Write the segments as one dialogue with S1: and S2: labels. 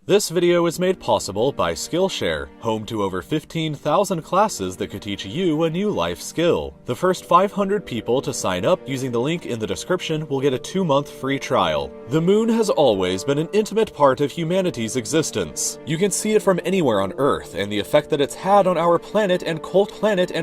S1: This video is made possible by Skillshare, home to over 15,000 classes that could teach you a new life skill. The first 500 people to sign up using the link in the description will get a 2-month free trial. The moon has always been an intimate part of humanity's existence. You can see it from anywhere on Earth, and the effect that it's had on our planet and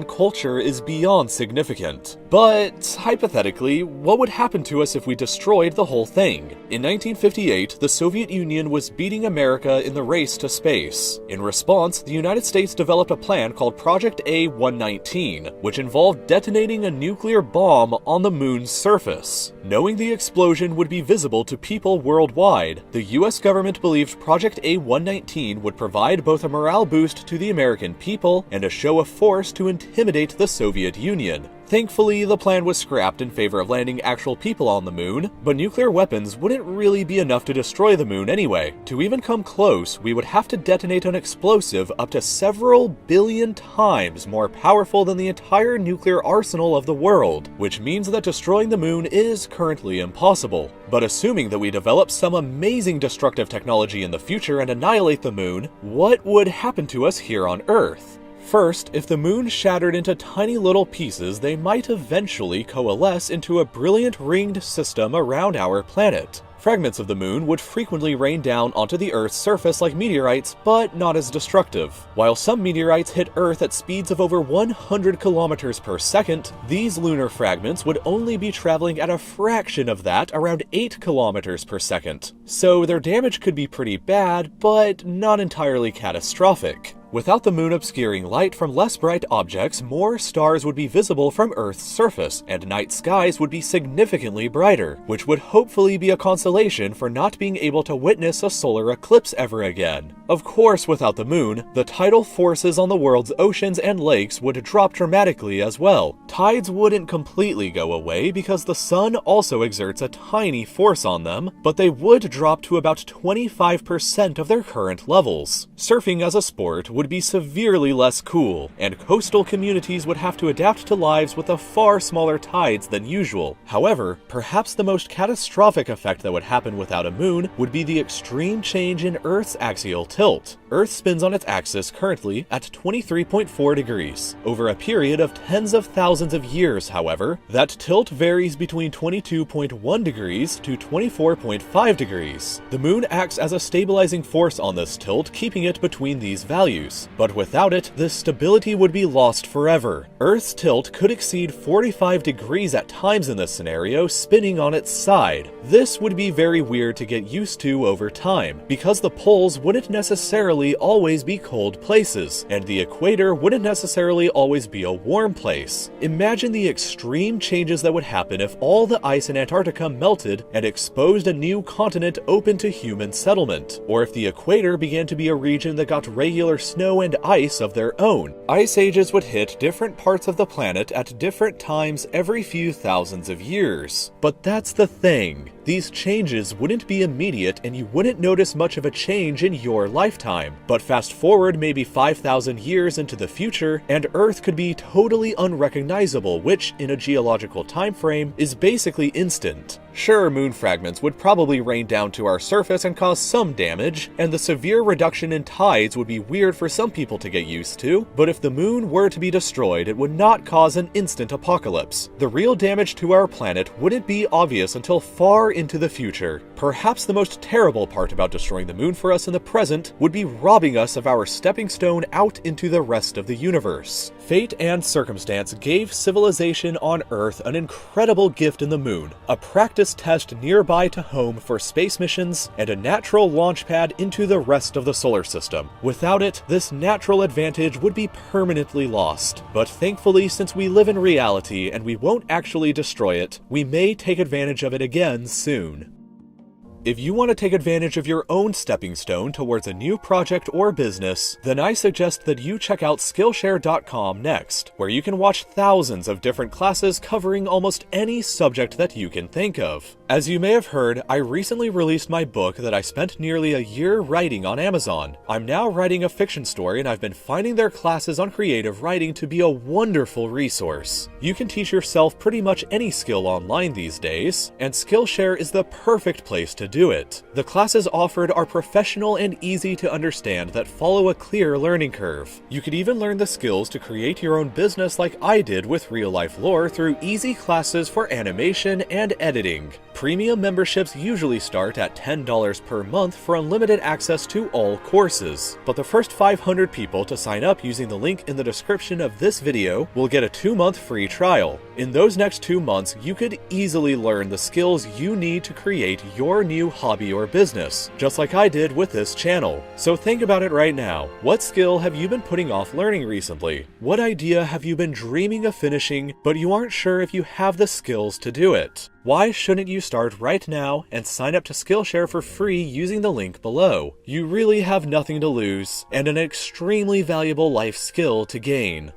S1: culture is beyond significant. But, hypothetically, what would happen to us if we destroyed the whole thing? In 1958, the Soviet Union was beating America in the race to space. In response, the United States developed a plan called Project A-119, which involved detonating a nuclear bomb on the moon's surface. Knowing the explosion would be visible to people worldwide, the US government believed Project A-119 would provide both a morale boost to the American people and a show of force to intimidate the Soviet Union. Thankfully, the plan was scrapped in favor of landing actual people on the moon, but nuclear weapons wouldn't really be enough to destroy the moon anyway. To even come close, we would have to detonate an explosive up to several billion times more powerful than the entire nuclear arsenal of the world, which means that destroying the moon is currently impossible. But assuming that we develop some amazing destructive technology in the future and annihilate the moon, what would happen to us here on Earth? First, if the moon shattered into tiny little pieces, they might eventually coalesce into a brilliant ringed system around our planet. Fragments of the moon would frequently rain down onto the Earth's surface like meteorites, but not as destructive. While some meteorites hit Earth at speeds of over 100 kilometers per second, these lunar fragments would only be traveling at a fraction of that, around 8 kilometers per second. So their damage could be pretty bad, but not entirely catastrophic. Without the moon obscuring light from less bright objects, more stars would be visible from Earth's surface, and night skies would be significantly brighter, which would hopefully be a consolation for not being able to witness a solar eclipse ever again. Of course, without the moon, the tidal forces on the world's oceans and lakes would drop dramatically as well. Tides wouldn't completely go away because the sun also exerts a tiny force on them, but they would drop to about 25% of their current levels. Surfing as a sport would be severely less cool, and coastal communities would have to adapt to lives with a far smaller tides than usual. However, perhaps the most catastrophic effect that would happen without a moon would be the extreme change in Earth's axial tilt. Earth spins on its axis currently at 23.4 degrees. Over a period of tens of thousands of years, however, that tilt varies between 22.1 degrees to 24.5 degrees. The moon acts as a stabilizing force on this tilt, keeping it between these values. But without it, this stability would be lost forever. Earth's tilt could exceed 45 degrees at times in this scenario, spinning on its side. This would be very weird to get used to over time, because the poles wouldn't necessarily always be cold places, and the equator wouldn't necessarily always be a warm place. Imagine the extreme changes that would happen if all the ice in Antarctica melted and exposed a new continent open to human settlement, or if the equator began to be a region that got regular snow and ice of their own. Ice ages would hit different parts of the planet at different times every few thousands of years. But that's the thing. These changes wouldn't be immediate and you wouldn't notice much of a change in your lifetime. But fast forward maybe 5,000 years into the future, and Earth could be totally unrecognizable, which, in a geological time frame, is basically instant. Sure, moon fragments would probably rain down to our surface and cause some damage, and the severe reduction in tides would be weird for some people to get used to, but if the moon were to be destroyed, it would not cause an instant apocalypse. The real damage to our planet wouldn't be obvious until far into the future. Perhaps the most terrible part about destroying the moon for us in the present would be robbing us of our stepping stone out into the rest of the universe. Fate and circumstance gave civilization on Earth an incredible gift in the moon, a practice test nearby to home for space missions, and a natural launch pad into the rest of the solar system. Without it, this natural advantage would be permanently lost. But thankfully, since we live in reality and we won't actually destroy it, we may take advantage of it again soon. If you want to take advantage of your own stepping stone towards a new project or business, then I suggest that you check out Skillshare.com next, where you can watch thousands of different classes covering almost any subject that you can think of. As you may have heard, I recently released my book that I spent nearly a year writing on Amazon. I'm now writing a fiction story, and I've been finding their classes on creative writing to be a wonderful resource. You can teach yourself pretty much any skill online these days, and Skillshare is the perfect place to do it. The classes offered are professional and easy to understand that follow a clear learning curve. You could even learn the skills to create your own business like I did with RealLifeLore through easy classes for animation and editing. Premium memberships usually start at $10 per month for unlimited access to all courses, but the first 500 people to sign up using the link in the description of this video will get a 2-month free trial. In those next 2 months, you could easily learn the skills you need to create your new hobby or business, just like I did with this channel. So think about it right now. What skill have you been putting off learning recently? What idea have you been dreaming of finishing, but you aren't sure if you have the skills to do it? Why shouldn't you start right now and sign up to Skillshare for free using the link below? You really have nothing to lose and an extremely valuable life skill to gain.